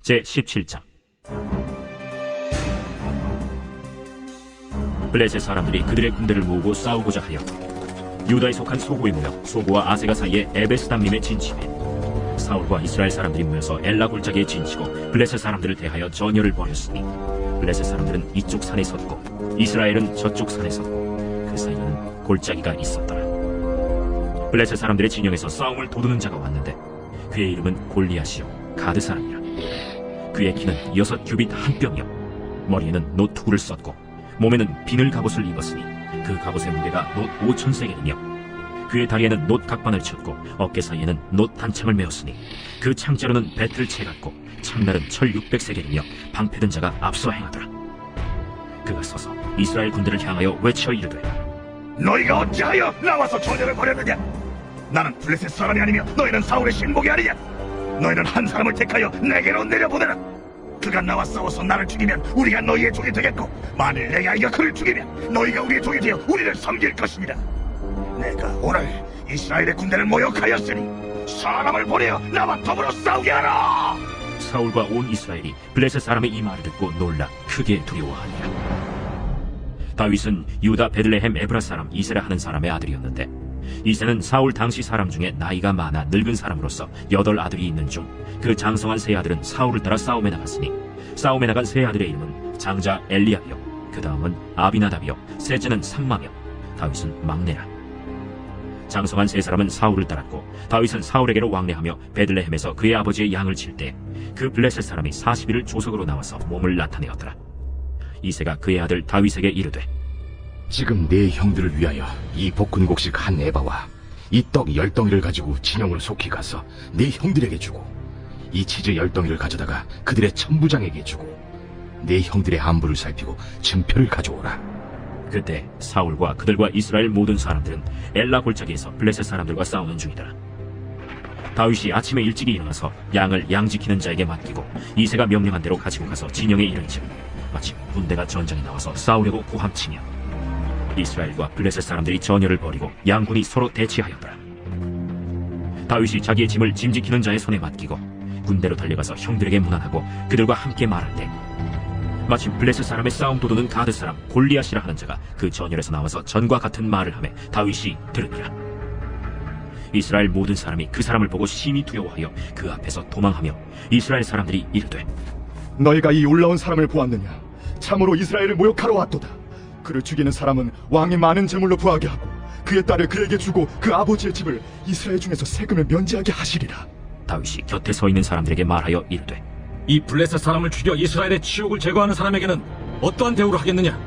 제17장. 블레셋 사람들이 그들의 군대를 모으고 싸우고자 하여 유다에 속한 소고에 모여 소고와 아세가 사이에 에베스담림에 진침해 사울과 이스라엘 사람들이 모여서 엘라 골짜기에 진치고 블레셋 사람들을 대하여 전열을 벌였으니 블레셋 사람들은 이쪽 산에 섰고 이스라엘은 저쪽 산에 섰고 그 사이에는 골짜기가 있었더라. 블레셋 사람들의 진영에서 싸움을 도두는 자가 왔는데 그의 이름은 골리앗이요 가드 사람이라. 그의 키는 6 규빗 한 뼘이요 머리에는 놋 투구를 썼고 몸에는 비늘 갑옷을 입었으니 그 갑옷의 무게가 놋 5,000세겔이며 그의 다리에는 놋 각반을 쳤고 어깨 사이에는 놋 단창을 메었으니 그 창자로는 배틀을 채갔고 창날은 철 600세겔이며 방패든 자가 앞서 행하더라. 그가 서서 이스라엘 군대를 향하여 외쳐 이르되 너희가 어찌하여 나와서 전열을 벌였느냐? 나는 블레셋 사람이 아니며 너희는 사울의 신복이 아니냐? 너희는 한 사람을 택하여 내게로 내려보내라. 그가 나와 싸워서 나를 죽이면 우리가 너희의 종이 되겠고 만일 내가 이겨 그를 죽이면 너희가 우리의 종이 되어 우리를 섬길 것이니라. 내가 오늘 이스라엘의 군대를 모욕하였으니 사람을 보내어 나와 더불어 싸우게 하라. 사울과 온 이스라엘이 블레셋 사람의 이 말을 듣고 놀라 크게 두려워하니라. 다윗은 유다 베들레헴 에브라 사람 이세라 하는 사람의 아들이었는데 이세는 사울 당시 사람 중에 나이가 많아 늙은 사람으로서 8 아들이 있는 중 그 장성한 세 아들은 사울을 따라 싸움에 나갔으니 싸움에 나간 세 아들의 이름은 장자 엘리압이요 그 다음은 아비나답이요 셋째는 삼마며 다윗은 막내라. 장성한 세 사람은 사울을 따랐고 다윗은 사울에게로 왕래하며 베들레헴에서 그의 아버지의 양을 칠 때 그 블레셋 사람이 40일을 조석으로 나와서 몸을 나타내었더라. 이새가 그의 아들 다윗에게 이르되 지금 네 형들을 위하여 이 볶은 곡식 한 에바와 이 떡 10덩이를 가지고 진영으로 속히 가서 네 형들에게 주고 이 치즈 10덩이를 가져다가 그들의 천부장에게 주고 네 형들의 안부를 살피고 증표를 가져오라. 그때 사울과 그들과 이스라엘 모든 사람들은 엘라 골짜기에서 블레셋 사람들과 싸우는 중이더라. 다윗이 아침에 일찍이 일어나서 양을 양지키는 자에게 맡기고 이새가 명령한 대로 가지고 가서 진영에 이른즉 마침 군대가 전장에 나와서 싸우려고 고함치며 이스라엘과 블레셋 사람들이 전열을 벌이고 양군이 서로 대치하였더라. 다윗이 자기의 짐을 짐지키는 자의 손에 맡기고 군대로 달려가서 형들에게 문안하고 그들과 함께 말할 때 마침 블레셋 사람의 싸움 도두는 가드 사람 골리앗이라 하는 자가 그 전열에서 나와서 전과 같은 말을 하매 다윗이 들으니라. 이스라엘 모든 사람이 그 사람을 보고 심히 두려워하여 그 앞에서 도망하며 이스라엘 사람들이 이르되 너희가 이 올라온 사람을 보았느냐? 참으로 이스라엘을 모욕하러 왔도다. 그를 죽이는 사람은 왕이 많은 재물로 부하게 하고 그의 딸을 그에게 주고 그 아버지의 집을 이스라엘 중에서 세금을 면제하게 하시리라. 다윗이 곁에 서 있는 사람들에게 말하여 이르되 이 블레셋 사람을 죽여 이스라엘의 치욕을 제거하는 사람에게는 어떠한 대우를 하겠느냐?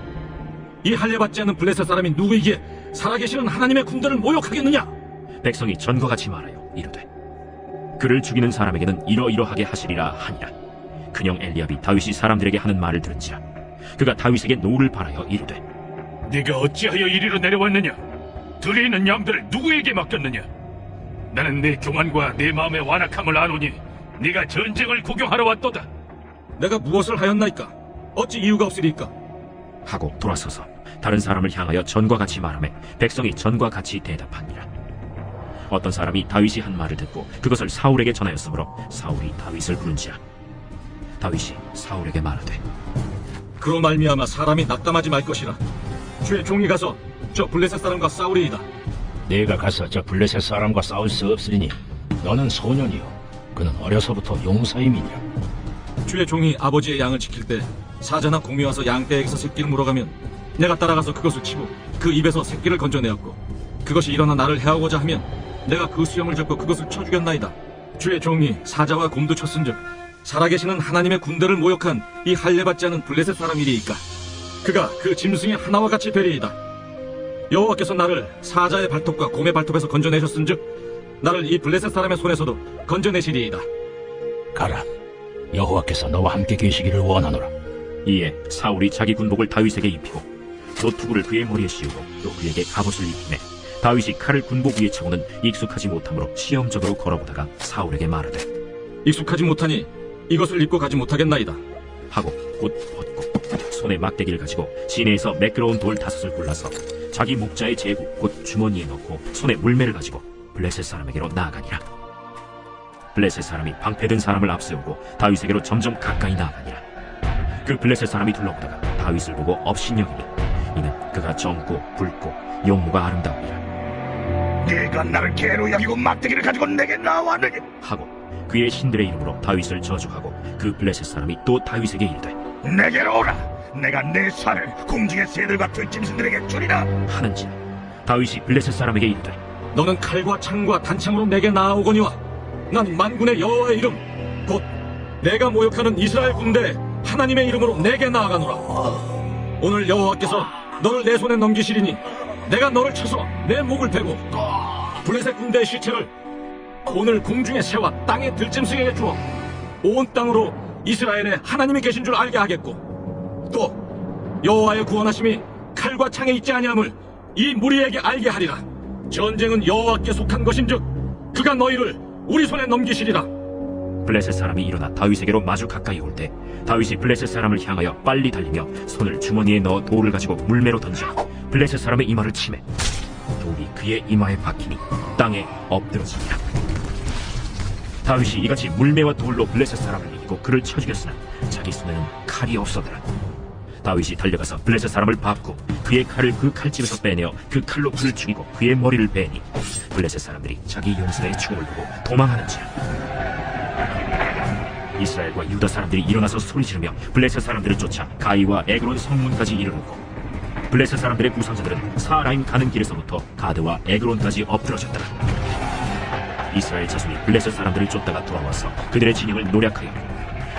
이 할례받지 않는 블레셋 사람이 누구이기에 살아계시는 하나님의 군대를 모욕하겠느냐? 백성이 전과 같이 말하여 이르되 그를 죽이는 사람에게는 이러이러하게 하시리라 하니라. 그녕 엘리압이 다윗이 사람들에게 하는 말을 들은지라 그가 다윗에게 노를 바라여 이르되 네가 어찌하여 이리로 내려왔느냐? 들에 있는 양들을 누구에게 맡겼느냐? 나는 네 교만과 네 마음의 완악함을 아노니 네가 전쟁을 구경하러 왔도다. 내가 무엇을 하였나이까? 어찌 이유가 없으리까? 하고 돌아서서 다른 사람을 향하여 전과 같이 말하매 백성이 전과 같이 대답하니라. 어떤 사람이 다윗이 한 말을 듣고 그것을 사울에게 전하였으므로 사울이 다윗을 부른지라. 다윗이 사울에게 말하되 그로 말미암아 사람이 낙담하지 말 것이라. 주의 종이 가서 저 블레셋 사람과 싸우리이다. 내가 가서 저 블레셋 사람과 싸울 수 없으리니 너는 소년이요 그는 어려서부터 용사임이니라. 주의 종이 아버지의 양을 지킬 때 사자나 곰이 와서 양떼에게서 새끼를 물어가면 내가 따라가서 그것을 치고 그 입에서 새끼를 건져내었고 그것이 일어나 나를 해하고자 하면 내가 그 수염을 잡고 그것을 쳐 죽였나이다. 주의 종이 사자와 곰도 쳤은즉 살아계시는 하나님의 군대를 모욕한 이 할례받지 않은 블레셋 사람이리이까. 그가 그 짐승의 하나와 같이 되리이다. 여호와께서 나를 사자의 발톱과 곰의 발톱에서 건져내셨은즉 나를 이 블레셋 사람의 손에서도 건져내시리이다. 가라. 여호와께서 너와 함께 계시기를 원하노라. 이에 사울이 자기 군복을 다윗에게 입히고 노투구를 그의 머리에 씌우고 또 그에게 갑옷을 입히매 다윗이 칼을 군복 위에 차고는 익숙하지 못함으로 시험적으로 걸어보다가 사울에게 말하되 익숙하지 못하니 이것을 입고 가지 못하겠나이다 하고 곧 벗고 손에 막대기를 가지고 시내에서 매끄러운 돌 5을 골라서 자기 목자의 제구 곧 주머니에 넣고 손에 물매를 가지고 블레셋 사람에게로 나아가니라. 블레셋 사람이 방패든 사람을 앞세우고 다윗에게로 점점 가까이 나아가니라. 그 블레셋 사람이 둘러보다가 다윗을 보고 업신여기니 이는 그가 젊고 붉고 용모가 아름다우니라 네가 나를 개로 여기고 막대기를 가지고 내게 나왔느냐? 하고 그의 신들의 이름으로 다윗을 저주하고 그 블레셋 사람이 또 다윗에게 이르되 내게로 오라. 내가 내 살을 궁중의 새들과 들짐승들에게 주리라. 하는지라. 다윗이 블레셋 사람에게 이르되 너는 칼과 창과 단창으로 내게 나아오거니와 난 만군의 여호와의 이름 곧 내가 모욕하는 이스라엘 군대 하나님의 이름으로 내게 나아가노라. 오늘 여호와께서 너를 내 손에 넘기시리니 내가 너를 쳐서 내 목을 베고 블레셋 군대의 시체를 오늘 공중의 새와 땅의 들짐승에게 주어 온 땅으로 이스라엘에 하나님이 계신 줄 알게 하겠고 또 여호와의 구원하심이 칼과 창에 있지 아니함을 이 무리에게 알게 하리라. 전쟁은 여호와께 속한 것인즉 그가 너희를 우리 손에 넘기시리라. 블레셋 사람이 일어나 다윗에게로 마주 가까이 올 때 다윗이 블레셋 사람을 향하여 빨리 달리며 손을 주머니에 넣어 돌을 가지고 물매로 던져 블레셋 사람의 이마를 치매 돌이 그의 이마에 박히니 땅에 엎드러지니라. 다윗이 이같이 물매와 돌로 블레셋 사람을 이기고 그를 쳐 죽였으나 자기 손에는 칼이 없었더라. 다윗이 달려가서 블레셋 사람을 밟고 그의 칼을 그 칼집에서 빼내어 그 칼로 그를 죽이고 그의 머리를 베니 블레셋 사람들이 자기 용사의 죽음을 보고 도망하는지라. 이스라엘과 유다 사람들이 일어나서 소리지르며 블레셋 사람들을 쫓아 가이와 에그론 성문까지 이르렀고 블레셋 사람들의 구상자들은 사라임 가는 길에서부터 가드와 에그론까지 엎드러졌더라. 이스라엘 자손이 블레셋 사람들을 쫓다가 돌아와서 그들의 진영을 노략하여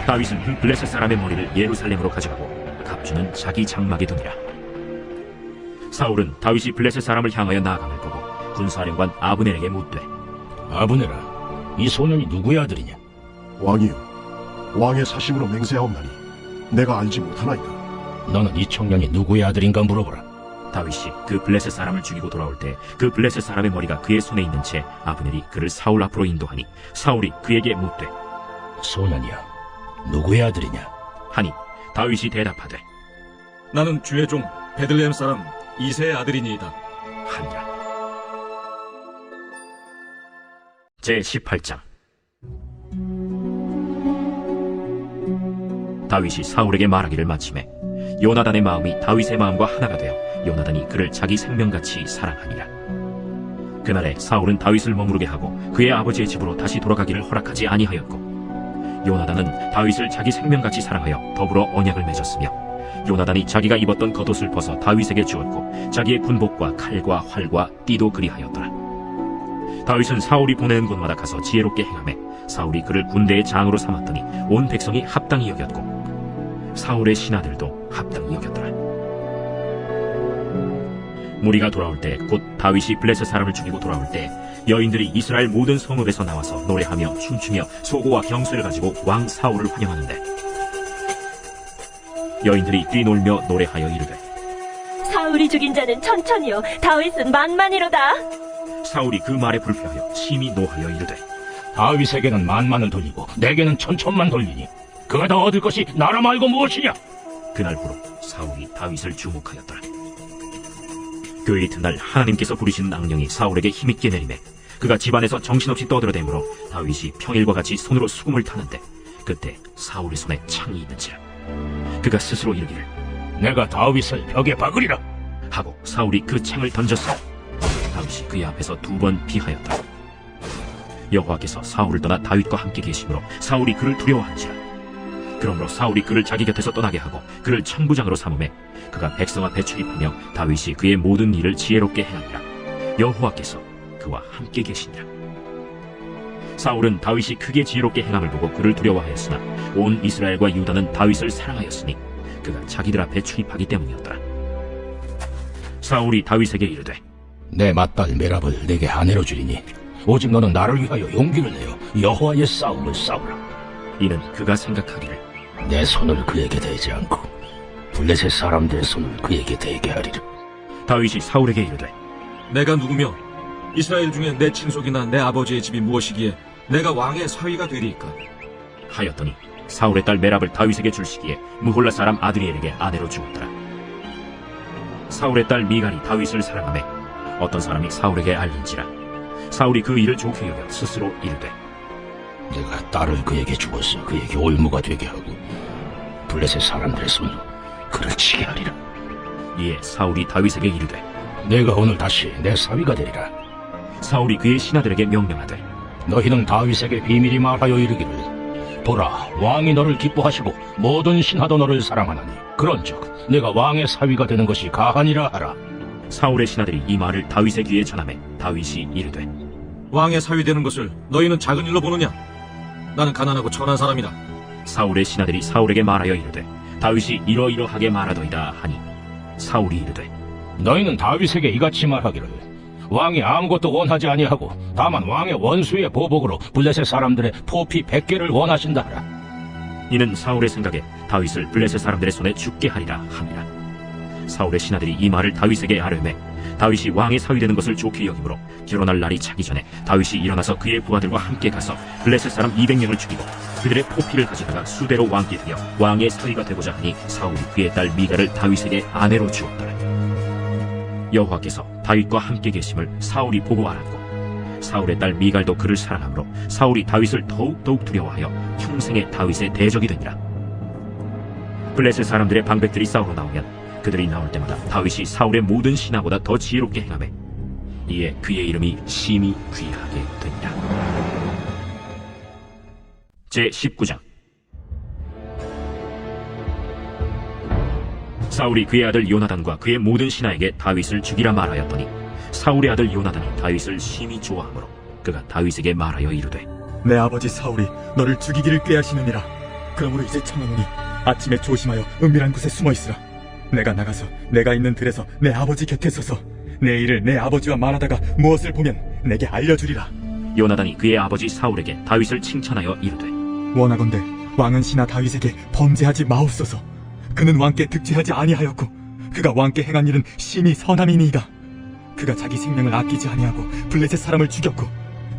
다윗은 그 블레셋 사람의 머리를 예루살렘으로 가져가고 갑주는 자기 장막에 두니라. 사울은 다윗이 블레셋 사람을 향하여 나아감을 보고 군사령관 아브넬에게 묻되 아브넬아, 이 소년이 누구의 아들이냐? 왕이여, 왕의 사심으로 맹세하옵나니 내가 알지 못하나이다. 너는 이 청년이 누구의 아들인가 물어보라. 다윗이 그 블레셋 사람을 죽이고 돌아올 때 그 블레셋 사람의 머리가 그의 손에 있는 채 아브넬이 그를 사울 앞으로 인도하니 사울이 그에게 묻되 소년이야, 누구의 아들이냐? 하니 다윗이 대답하되 나는 주의 종 베들레헴 사람 이새의 아들이니이다 하니라. 제18장. 다윗이 사울에게 말하기를 마치매 요나단의 마음이 다윗의 마음과 하나가 되어 요나단이 그를 자기 생명같이 사랑하니라. 그날에 사울은 다윗을 머무르게 하고 그의 아버지의 집으로 다시 돌아가기를 허락하지 아니하였고 요나단은 다윗을 자기 생명같이 사랑하여 더불어 언약을 맺었으며 요나단이 자기가 입었던 겉옷을 벗어 다윗에게 주었고 자기의 군복과 칼과 활과 띠도 그리하였더라. 다윗은 사울이 보내는 곳마다 가서 지혜롭게 행하매 사울이 그를 군대의 장으로 삼았더니 온 백성이 합당히 여겼고 사울의 신하들도 합당히 여겼더라. 무리가 돌아올 때 곧 다윗이 블레셋 사람을 죽이고 돌아올 때 여인들이 이스라엘 모든 성읍에서 나와서 노래하며 춤추며 소고와 경수를 가지고 왕 사울을 환영하는데 여인들이 뛰놀며 노래하여 이르되 사울이 죽인 자는 천천히요 다윗은 만만이로다. 사울이 그 말에 불쾌하여 심히 노하여 이르되 다윗에게는 만만을 돌리고 내게는 천천만 돌리니 그가 더 얻을 것이 나라 말고 무엇이냐? 그날부로 사울이 다윗을 주목하였더라. 그 이튿날 하나님께서 부르신 악령이 사울에게 힘있게 내리매 그가 집안에서 정신없이 떠들어대므로 다윗이 평일과 같이 손으로 수금을 타는데 그때 사울의 손에 창이 있는지라. 그가 스스로 이르기를 내가 다윗을 벽에 박으리라 하고 사울이 그 창을 던졌으나 다윗이 그의 앞에서 2번 피하였더라. 여호와께서 사울을 떠나 다윗과 함께 계심으로 사울이 그를 두려워한지라. 그러므로 사울이 그를 자기 곁에서 떠나게 하고 그를 천부장으로 삼음해 그가 백성 앞에 출입하며 다윗이 그의 모든 일을 지혜롭게 행하니라. 여호와께서 그와 함께 계시니라. 사울은 다윗이 크게 지혜롭게 행함을 보고 그를 두려워하였으나 온 이스라엘과 유다는 다윗을 사랑하였으니 그가 자기들 앞에 출입하기 때문이었더라. 사울이 다윗에게 이르되 내 맏딸 메랍을 내게 아내로 주리니 오직 너는 나를 위하여 용기를 내어 여호와의 싸움을 싸우라. 이는 그가 생각하기를 내 손을 그에게 대지 않고 블레셋 사람들의 손을 그에게 대게 하리라. 다윗이 사울에게 이르되 내가 누구며 이스라엘 중에 내 친속이나 내 아버지의 집이 무엇이기에 내가 왕의 서위가 되리이까 하였더니 사울의 딸 메랍을 다윗에게 줄 시기에 무홀라 사람 아드리엘에게 아내로 주었더라. 사울의 딸 미갈이 다윗을 사랑하매 어떤 사람이 사울에게 알린지라. 사울이 그 일을 좋게 여겨 스스로 이르되 내가 딸을 그에게 주어서 그에게 올무가 되게 하고 블레셋 사람들의 손으로 그를 치게 하리라. 이에 사울이 다윗에게 이르되 내가 오늘 다시 내 사위가 되리라. 사울이 그의 신하들에게 명령하되 너희는 다윗에게 비밀히 말하여 이르기를 보라, 왕이 너를 기뻐하시고 모든 신하도 너를 사랑하나니 그런즉 내가 왕의 사위가 되는 것이 가하니라 하라. 사울의 신하들이 이 말을 다윗의 귀에 전하매 다윗이 이르되 왕의 사위 되는 것을 너희는 작은 일로 보느냐? 나는 가난하고 천한 사람이다. 사울의 신하들이 사울에게 말하여 이르되 다윗이 이러이러하게 말하더이다 하니 사울이 이르되 너희는 다윗에게 이같이 말하기를 왕이 아무것도 원하지 아니하고 다만 왕의 원수의 보복으로 블레셋 사람들의 포피 100개를 원하신다 하라. 이는 사울의 생각에 다윗을 블레셋 사람들의 손에 죽게 하리라 함이라. 사울의 신하들이 이 말을 다윗에게 아뢰매 다윗이 왕의 사위 되는 것을 좋게 여기므로 결혼할 날이 차기 전에 다윗이 일어나서 그의 부하들과 함께 가서 블레셋 사람 200명을 죽이고 그들의 포피를 가져다가 수대로 왕께 드려 왕의 사위가 되고자 하니 사울이 그의 딸 미갈을 다윗에게 아내로 주었더라. 여호와께서 다윗과 함께 계심을 사울이 보고 알았고 사울의 딸 미갈도 그를 사랑하므로 사울이 다윗을 더욱 두려워하여 평생에 다윗의 대적이 되니라. 블레셋 사람들의 방백들이 싸우러 나오면 그들이 나올 때마다 다윗이 사울의 모든 신하보다 더 지혜롭게 행하매 이에 그의 이름이 심히 귀하게 되니라. 제19장. 사울이 그의 아들 요나단과 그의 모든 신하에게 다윗을 죽이라 말하였더니 사울의 아들 요나단이 다윗을 심히 좋아하므로 그가 다윗에게 말하여 이르되 내 아버지 사울이 너를 죽이기를 꾀하시느니라. 그러므로 이제 청하노니 아침에 조심하여 은밀한 곳에 숨어 있으라. 내가 나가서 내가 있는 들에서 내 아버지 곁에 서서 내 일을 내 아버지와 말하다가 무엇을 보면 내게 알려주리라. 요나단이 그의 아버지 사울에게 다윗을 칭찬하여 이르되 원하건대 왕은 신하 다윗에게 범죄하지 마옵소서. 그는 왕께 득죄하지 아니하였고 그가 왕께 행한 일은 심히 선함이니이다. 그가 자기 생명을 아끼지 아니하고 블레셋 사람을 죽였고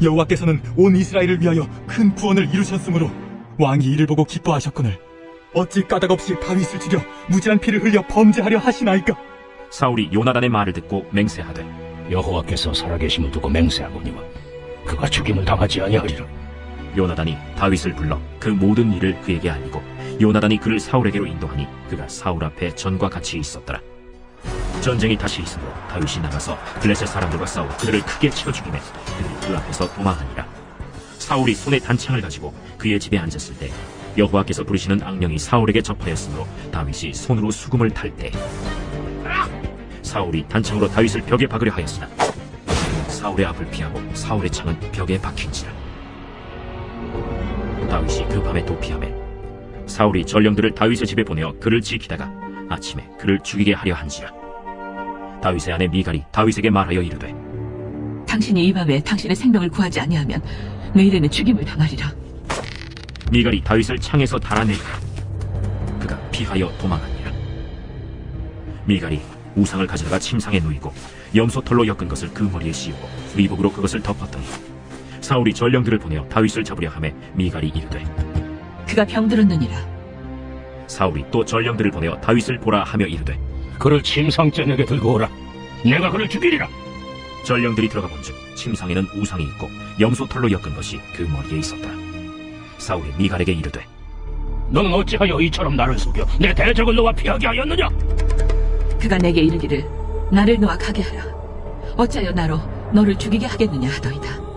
여호와께서는 온 이스라엘을 위하여 큰 구원을 이루셨으므로 왕이 이를 보고 기뻐하셨거늘 어찌 까닭없이 다윗을 죽여 무지한 피를 흘려 범죄하려 하시나이까. 사울이 요나단의 말을 듣고 맹세하되 여호와께서 살아계심을 두고 맹세하거니와 그가 죽임을 당하지 아니하리라. 요나단이 다윗을 불러 그 모든 일을 그에게 알리고 요나단이 그를 사울에게로 인도하니 그가 사울 앞에 전과 같이 있었더라. 전쟁이 다시 있으므로 다윗이 나가서 블레셋 사람들과 싸워 그들을 크게 치러 죽이매 그들이 그 앞에서 도망하니라. 사울이 손에 단창을 가지고 그의 집에 앉았을 때 여호와께서 부르시는 악령이 사울에게 접하였으므로 다윗이 손으로 수금을 탈 때 사울이 단창으로 다윗을 벽에 박으려 하였으나 사울의 앞을 피하고 사울의 창은 벽에 박힌지라. 다윗이 그 밤에 도피하매 사울이 전령들을 다윗의 집에 보내어 그를 지키다가 아침에 그를 죽이게 하려 한지라. 다윗의 아내 미갈이 다윗에게 말하여 이르되 당신이 이 밤에 당신의 생명을 구하지 아니하면 내일에는 죽임을 당하리라. 미갈이 다윗을 창에서 달아내리고 그가 피하여 도망하니라. 미갈이 우상을 가져다가 침상에 누이고 염소털로 엮은 것을 그 머리에 씌우고 의복으로 그것을 덮었더니 사울이 전령들을 보내어 다윗을 잡으려 하매 미갈이 이르되 그가 병들었느니라. 사울이 또 전령들을 보내어 다윗을 보라 하며 이르되 그를 침상째에게 들고 오라. 내가 그를 죽이리라. 전령들이 들어가 본즉 침상에는 우상이 있고 염소털로 엮은 것이 그 머리에 있었다. 사울이 미갈에게 이르되 너는 어찌하여 이처럼 나를 속여 내 대적을 너와 피하게 하였느냐? 그가 내게 이르기를 나를 너와 가게 하라. 어찌하여 나로 너를 죽이게 하겠느냐 하더이다.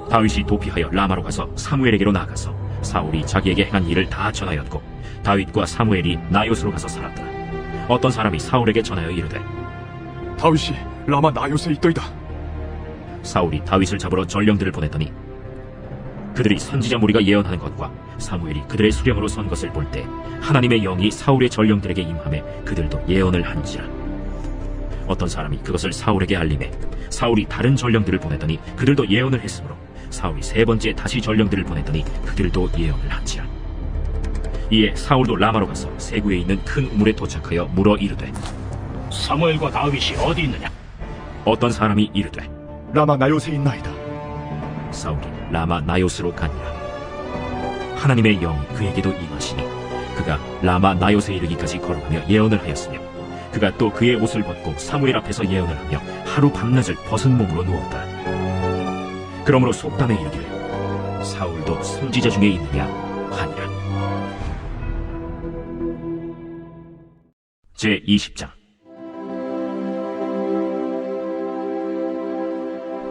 다윗이 도피하여 라마로 가서 사무엘에게로 나아가서 사울이 자기에게 행한 일을 다 전하였고 다윗과 사무엘이 나요스로 가서 살았더라. 어떤 사람이 사울에게 전하여 이르되 다윗이 라마 나요스에 있더이다. 사울이 다윗을 잡으러 전령들을 보냈더니 그들이 선지자 무리가 예언하는 것과 사무엘이 그들의 수령으로 선 것을 볼 때 하나님의 영이 사울의 전령들에게 임하매 그들도 예언을 한지라. 어떤 사람이 그것을 사울에게 알리매 사울이 다른 전령들을 보냈더니 그들도 예언을 했으므로 사울이 세 번째 다시 전령들을 보냈더니 그들도 예언을 한지라. 이에 사울도 라마로 가서 세구에 있는 큰 우물에 도착하여 물어 이르되 사무엘과 다윗이 어디 있느냐? 어떤 사람이 이르되 라마 나요스에 있나이다. 사울이 라마 나요스로 가니라. 하나님의 영이 그에게도 임하시니 그가 라마 나요스에 이르기까지 걸어가며 예언을 하였으며 그가 또 그의 옷을 벗고 사무엘 앞에서 예언을 하며 하루 밤낮을 벗은 몸으로 누웠다. 그러므로 속담에 이르기를 사울도 선지자 중에 있느냐 하니라. 제20장.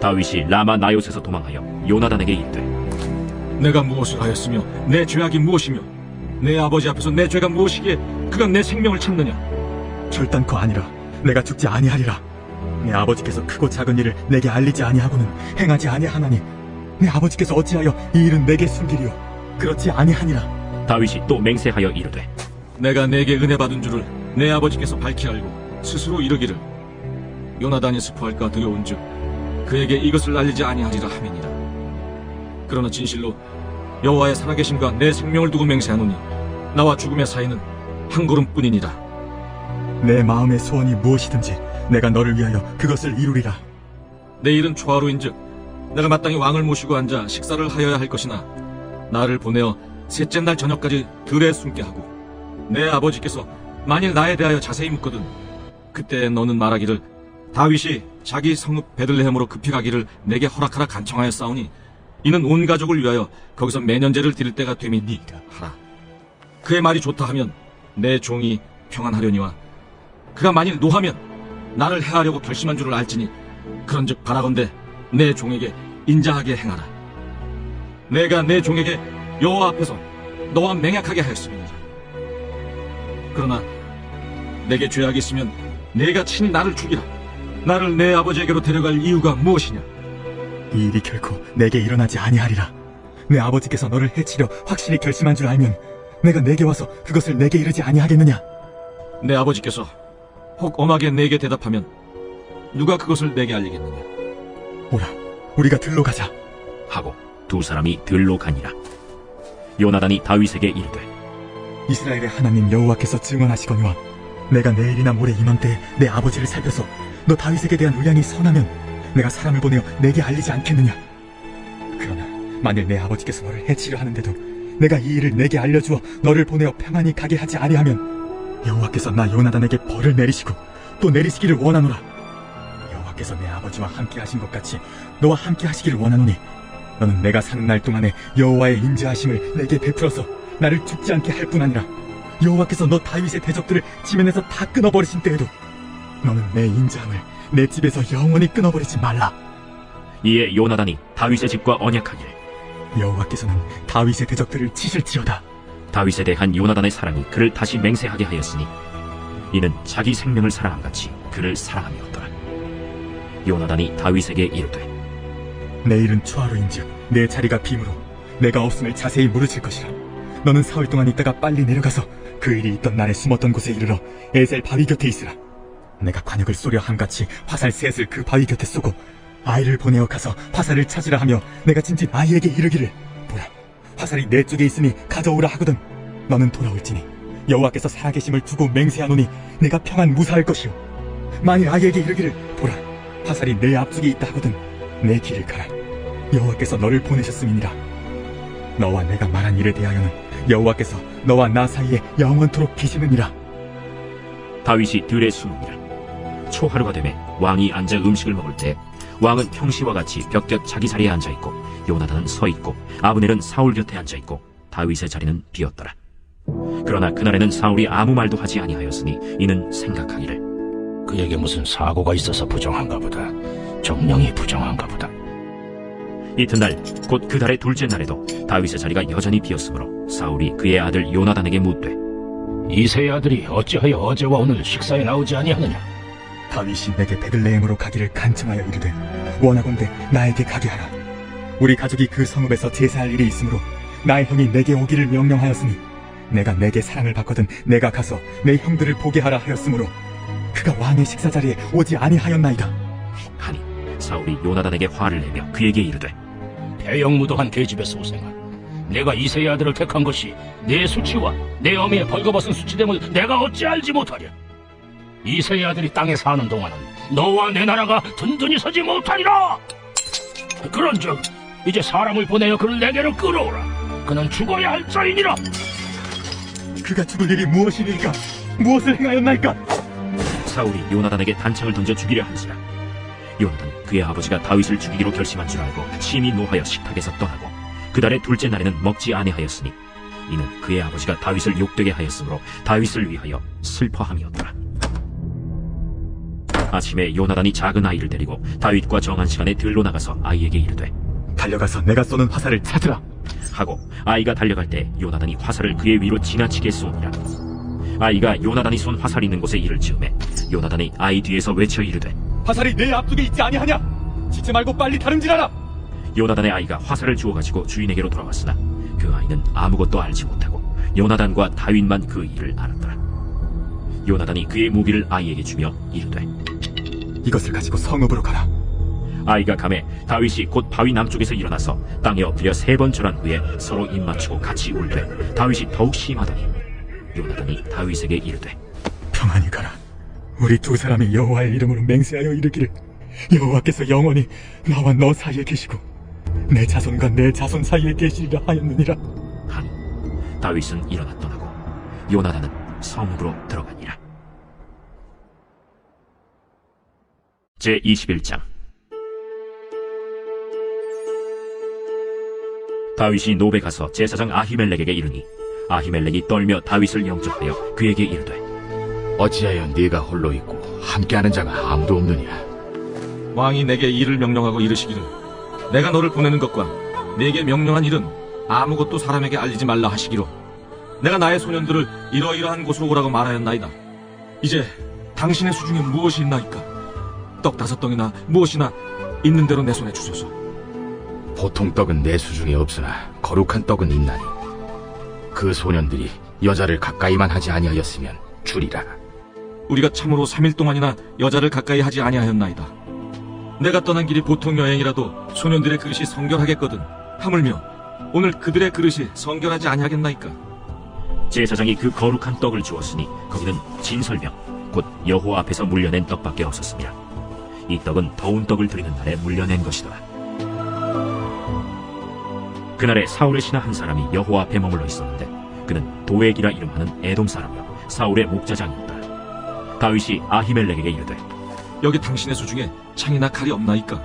다윗이 라마 나요스에서 도망하여 요나단에게 이르되, 내가 무엇을 하였으며 내 죄악이 무엇이며 내 아버지 앞에서 내 죄가 무엇이기에 그가 내 생명을 찾느냐? 결단코 아니라 내가 죽지 아니하리라. 내 아버지께서 크고 작은 일을 내게 알리지 아니하고는 행하지 아니하나니 내 아버지께서 어찌하여 이 일은 내게 숨기리요? 그렇지 아니하니라. 다윗이 또 맹세하여 이르되, 내가 내게 은혜 받은 줄을 내 아버지께서 밝히 알고 스스로 이르기를 요나단이 스포할까 두려운즉 그에게 이것을 알리지 아니하리라 하매니라. 그러나 진실로 여호와의 살아계심과 내 생명을 두고 맹세하노니 나와 죽음의 사이는 한 걸음뿐이니라. 내 마음의 소원이 무엇이든지 내가 너를 위하여 그것을 이루리라. 내일은 초하루인즉 내가 마땅히 왕을 모시고 앉아 식사를 하여야 할 것이나 나를 보내어 셋째 날 저녁까지 들에 숨게 하고 내 아버지께서 만일 나에 대하여 자세히 묻거든 그때 너는 말하기를 다윗이 자기 성읍 베들레헴으로 급히 가기를 내게 허락하라 간청하여 싸우니 이는 온 가족을 위하여 거기서 매년제를 드릴 때가 됨이니이다 하라. 그의 말이 좋다 하면 내 종이 평안하려니와 그가 만일 노하면 나를 해하려고 결심한 줄을 알지니 그런즉 바라건대 내 종에게 인자하게 행하라. 내가 내 종에게 여호와 앞에서 너와 맹약하게 하였음이니라. 그러나 내게 죄악이 있으면 내가 친히 나를 죽이라. 나를 내 아버지에게로 데려갈 이유가 무엇이냐? 이 일이 결코 내게 일어나지 아니하리라. 내 아버지께서 너를 해치려 확실히 결심한 줄 알면 내가 내게 와서 그것을 내게 이르지 아니하겠느냐? 내 아버지께서 혹 엄하게 내게 대답하면 누가 그것을 내게 알리겠느냐? 오라, 우리가 들로 가자 하고 두 사람이 들로 가니라. 요나단이 다윗에게 이르되, 이스라엘의 하나님 여호와께서 증언하시거니와 내가 내일이나 모레 이맘때에 내 아버지를 살펴서 너 다윗에게 대한 의향이 선하면 내가 사람을 보내어 내게 알리지 않겠느냐? 그러나 만일 내 아버지께서 너를 해치려 하는데도 내가 이 일을 내게 알려주어 너를 보내어 평안히 가게 하지 아니하면 여호와께서 나 요나단에게 벌을 내리시고 또 내리시기를 원하노라. 여호와께서 내 아버지와 함께 하신 것 같이 너와 함께 하시기를 원하노니 너는 내가 사는 날 동안에 여호와의 인자하심을 내게 베풀어서 나를 죽지 않게 할 뿐 아니라 여호와께서 너 다윗의 대적들을 지면에서 다 끊어버리신 때에도 너는 내 인자함을 내 집에서 영원히 끊어버리지 말라. 이에 요나단이 다윗의 집과 언약하기를, 여호와께서는 다윗의 대적들을 치실지어다. 다윗에 대한 요나단의 사랑이 그를 다시 맹세하게 하였으니 이는 자기 생명을 사랑함같이 그를 사랑함이었더라. 요나단이 다윗에게 이르되, 내일은 초하루인즉 내 자리가 빔으로 내가 없음을 자세히 물으칠 것이라. 너는 사흘 동안 있다가 빨리 내려가서 그 일이 있던 날에 숨었던 곳에 이르러 에셀 바위 곁에 있으라. 내가 관역을 쏘려 함같이 화살 셋을 그 바위 곁에 쏘고 아이를 보내어 가서 화살을 찾으라 하며 내가 진진 아이에게 이르기를, 보라, 화살이 내 쪽에 있으니 가져오라 하거든 너는 돌아올지니 여호와께서 살아계심을 두고 맹세하노니 내가 평안 무사할 것이요. 만일 아이에게 이르기를, 보라, 화살이 내 앞쪽에 있다 하거든 내 길을 가라. 여호와께서 너를 보내셨음이니라. 너와 내가 말한 일에 대하여는 여호와께서 너와 나 사이에 영원토록 계시느니라. 다윗이 들에 숨으니라. 초하루가 되매 왕이 앉아 음식을 먹을 때 왕은 평시와 같이 벽곁 자기 자리에 앉아있고 요나단은 서있고 아브넬은 사울 곁에 앉아있고 다윗의 자리는 비었더라. 그러나 그날에는 사울이 아무 말도 하지 아니하였으니 이는 생각하기를, 그에게 무슨 사고가 있어서 부정한가 보다. 정령이 부정한가 보다. 이튿날 곧 그 달의 둘째 날에도 다윗의 자리가 여전히 비었으므로 사울이 그의 아들 요나단에게 묻되, 이새의 아들이 어찌하여 어제와 오늘 식사에 나오지 아니하느냐? 다윗이 내게 베들레헴으로 가기를 간청하여 이르되 원하건대 나에게 가게 하라. 우리 가족이 그 성읍에서 제사할 일이 있으므로 나의 형이 내게 오기를 명령하였으니 내가 내게 사랑을 받거든 내가 가서 내 형들을 보게 하라 하였으므로 그가 왕의 식사 자리에 오지 아니하였나이다 하니 사울이 요나단에게 화를 내며 그에게 이르되, 배영무도한 계집에서 오생아, 내가 이새의 아들을 택한 것이 내 수치와 내 어미의 벌거벗은 수치됨을 내가 어찌 알지 못하랴? 이새의 아들이 땅에 사는 동안은 너와 내 나라가 든든히 서지 못하리라. 그런즉 이제 사람을 보내어 그를 내게로 끌어오라. 그는 죽어야 할 자이니라. 그가 죽을 일이 무엇이니까? 무엇을 행하였나이까? 사울이 요나단에게 단창을 던져 죽이려 한지라. 요나단은 그의 아버지가 다윗을 죽이기로 결심한 줄 알고 심히 노하여 식탁에서 떠나고 그달의 둘째 날에는 먹지 아니하였으니 이는 그의 아버지가 다윗을 욕되게 하였으므로 다윗을 위하여 슬퍼함이었더라. 아침에 요나단이 작은 아이를 데리고 다윗과 정한 시간에 들로 나가서 아이에게 이르되 달려가서 내가 쏘는 화살을 찾으라 하고 아이가 달려갈 때 요나단이 화살을 그의 위로 지나치게 쏘니라. 아이가 요나단이 쏜 화살 있는 곳에 이를 지으매 요나단이 아이 뒤에서 외쳐 이르되 화살이 내 앞쪽에 있지 아니하냐? 지체 말고 빨리 다름질하라. 요나단의 아이가 화살을 주워가지고 주인에게로 돌아왔으나 그 아이는 아무것도 알지 못하고 요나단과 다윗만 그 일을 알았더라. 요나단이 그의 무기를 아이에게 주며 이르되 이것을 가지고 성읍으로 가라. 아이가 가매 다윗이 곧 바위 남쪽에서 일어나서 땅에 엎드려 3번 절한 후에 서로 입맞추고 같이 울되 다윗이 더욱 심하더니 요나단이 다윗에게 이르되 평안히 가라. 우리 두 사람이 여호와의 이름으로 맹세하여 이르기를 여호와께서 영원히 나와 너 사이에 계시고 내 자손과 내 자손 사이에 계시리라 하였느니라 하니 다윗은 일어나 떠나고 요나단은 성읍으로 들어가니라. 제21장. 다윗이 노베 가서 제사장 아히멜렉에게 이르니 아히멜렉이 떨며 다윗을 영접하여 그에게 이르되 어찌하여 네가 홀로 있고 함께하는 자가 아무도 없느냐? 왕이 내게 일을 명령하고 이르시기를 내가 너를 보내는 것과 내게 명령한 일은 아무것도 사람에게 알리지 말라 하시기로 내가 나의 소년들을 이러이러한 곳으로 오라고 말하였나이다. 이제 당신의 수중에 무엇이 있나이까? 떡 5덩이나 무엇이나 있는 대로 내 손에 주소서. 보통 떡은 내 수중에 없으나 거룩한 떡은 있나니 그 소년들이 여자를 가까이만 하지 아니하였으면 주리라. 우리가 참으로 3일 동안이나 여자를 가까이 하지 아니하였나이다. 내가 떠난 길이 보통 여행이라도 소년들의 그릇이 성결하겠거든. 하물며 오늘 그들의 그릇이 성결하지 아니하겠나이까? 제사장이 그 거룩한 떡을 주었으니 거기는 진설명 곧 여호와 앞에서 물려낸 떡밖에 없었습니다. 이 떡은 더운 떡을 드리는 날에 물려낸 것이더라. 그날에 사울의 신하 한 사람이 여호와 앞에 머물러 있었는데 그는 도액이라 이름하는 에돔 사람이요 사울의 목자장이었다. 다윗이 아히멜렉에게 이르되 여기 당신의 수중에 창이나 칼이 없나이까?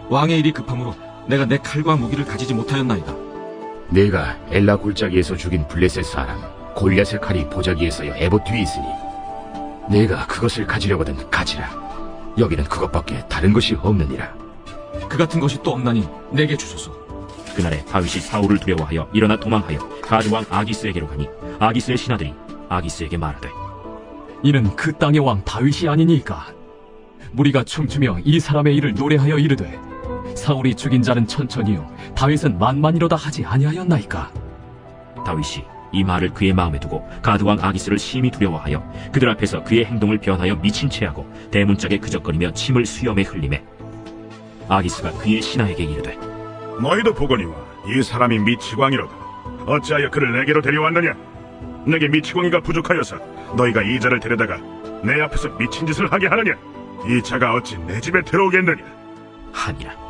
왕의 일이 급함으로 내가 내 칼과 무기를 가지지 못하였나이다. 네가 엘라 골짜기에서 죽인 블레셋 사람 골리앗의 칼이 보자기에서여 에봇 뒤에 있으니 네가 그것을 가지려거든 가지라. 여기는 그것밖에 다른 것이 없느니라. 그 같은 것이 또 없나니 내게 주소서. 그날에 다윗이 사울을 두려워하여 일어나 도망하여 가드 왕 아기스에게로 가니 아기스의 신하들이 아기스에게 말하되 이는 그 땅의 왕 다윗이 아니니까. 무리가 춤추며 이 사람의 일을 노래하여 이르되 사울이 죽인 자는 천천히요 다윗은 만만이로다 하지 아니하였나이까. 다윗이 이 말을 그의 마음에 두고 가드 왕 아기스를 심히 두려워하여 그들 앞에서 그의 행동을 변하여 미친 채하고 대문짝에 그적거리며 침을 수염에 흘리매 아기스가 그의 신하에게 이르되 너희도 보거니와 이 사람이 미치광이로다. 어찌하여 그를 내게로 데려왔느냐? 내게 미치광이가 부족하여서 너희가 이 자를 데려다가 내 앞에서 미친 짓을 하게 하느냐? 이 자가 어찌 내 집에 들어오겠느냐? 하니라.